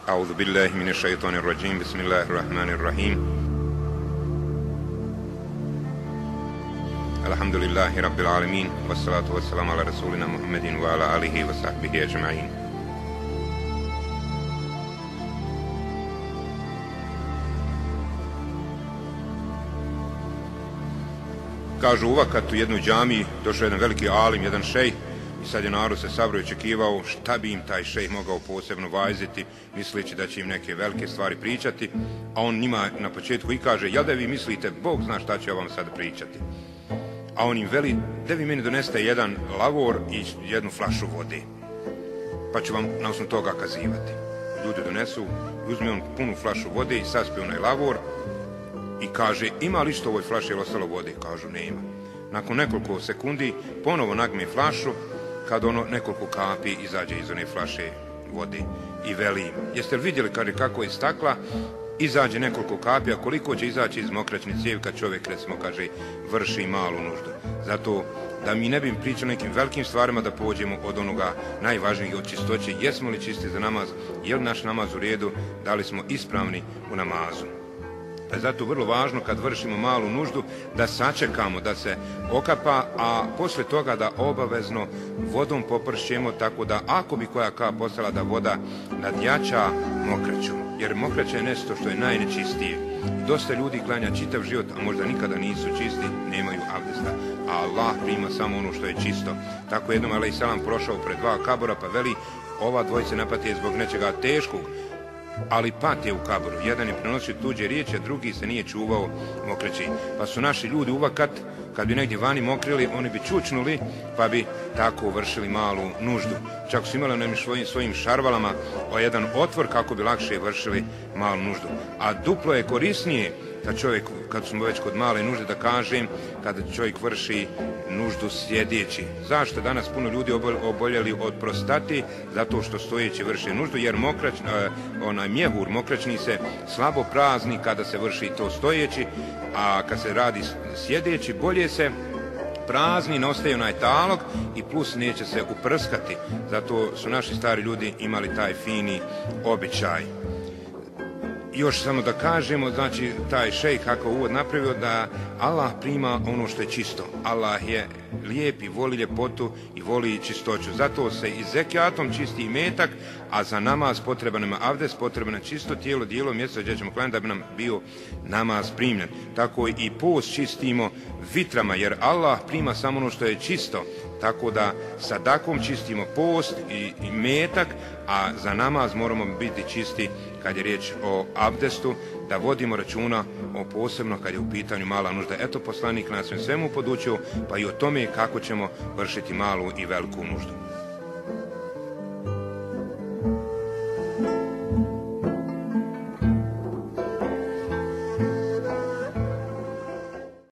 أعوذ بالله من الشيطان الرجيم بسم الله الرحمن الرحيم الحمد لله رب العالمين والصلاة والسلام على رسولنا محمد وعلى آله وصحبه أجمعين. Kažu uvakat u jednoj džamiji došao jedan veliki alim, jedan šejh, i sad je narod se sabrao i očekivao šta bi im taj šejh mogao posebno vajziti, misleći da će im neke velike stvari pričati, a on njima na početku i kaže: jel da vi mislite, Bog zna šta će vam sad pričati? A on im veli: da vi meni doneste jedan lavor i jednu flašu vode, pa ću vam na osnovu toga kazivati. Ljudi donesu i uzme on punu flašu vode i saspe onaj lavor i kaže: ima li što u ovoj flaši ili ostalo vode? Kažu: nema. Nakon nekoliko sekundi ponovo nagme flašu, kad ono nekoliko kapi izađe iz one flaše vode i veli: jeste li vidjeli, kaže, kako je stakla, izađe nekoliko kapi, a koliko će izaći iz mokraćne cijevi kad čovjek, recimo, kaže, vrši malu nuždu. Zato da mi ne bi pričali nekim velikim stvarima, da pođemo od onoga najvažnijeg, od čistoće. Jesmo li čisti za namaz, je li naš namaz u redu, da li smo ispravni u namazu. Pa je zato vrlo važno kad vršimo malu nuždu da sačekamo da se okapa, a poslije toga da obavezno vodom popršćemo, tako da ako bi koja kap postala da voda nadjača mokraću, jer mokraća je nešto što je najnečistije. Dosta ljudi klanja čitav život, a možda nikada nisu čisti, nemaju abdesta, a Allah prima samo ono što je čisto. Tako jednom alejselam prošao pred dva kabura, pa veli: ova dvojica ne pati zbog nečega teškog, ali pate u kaboru. Jedan je prenosio tuđe riječi, a drugi se nije čuvao mokraći. Pa su naši ljudi uvakat, kad bi negdje vani mokrili, oni bi čučnuli, pa bi tako vršili malu nuždu. Čak su imali onim svojim šarvalama jedan otvor kako bi lakše vršili malu nuždu. A duplo je korisnije kad smo već kod male nužde, da kažem, kada čovjek vrši nuždu sjedeći. Zašto danas puno ljudi oboljeli od prostati? Zato što stojeći vrše nuždu, jer onaj mjehur mokraćni se slabo prazni kada se vrši to stojeći, a kad se radi sjedeći bolje se prazni, ne ostaje onaj talog i plus neće se uprskati. Zato su naši stari ljudi imali taj fini običaj. Još samo da kažemo, znači, taj šejh kako uvod napravio, da Allah prima ono što je čisto. Allah je lijep i voli ljepotu i voli čistoću. Zato se i zekijatom čisti imetak, a za namaz potreban nam abdest, potreban nam čisto tijelo, dijelo, mjesto gdje ćemo klanjati da bi nam bio namaz primljen. Tako i post čistimo vitrama, jer Allah prima samo ono što je čisto. Tako da sadakom čistimo post i imetak, a za namaz moramo biti čisti kad je riječ o abdestu, da vodimo računa o posebno kad je u pitanju mala nužda. Eto, poslanik nas je svemu podučio, pa i o tome kako ćemo vršiti malu i veliku nuždu.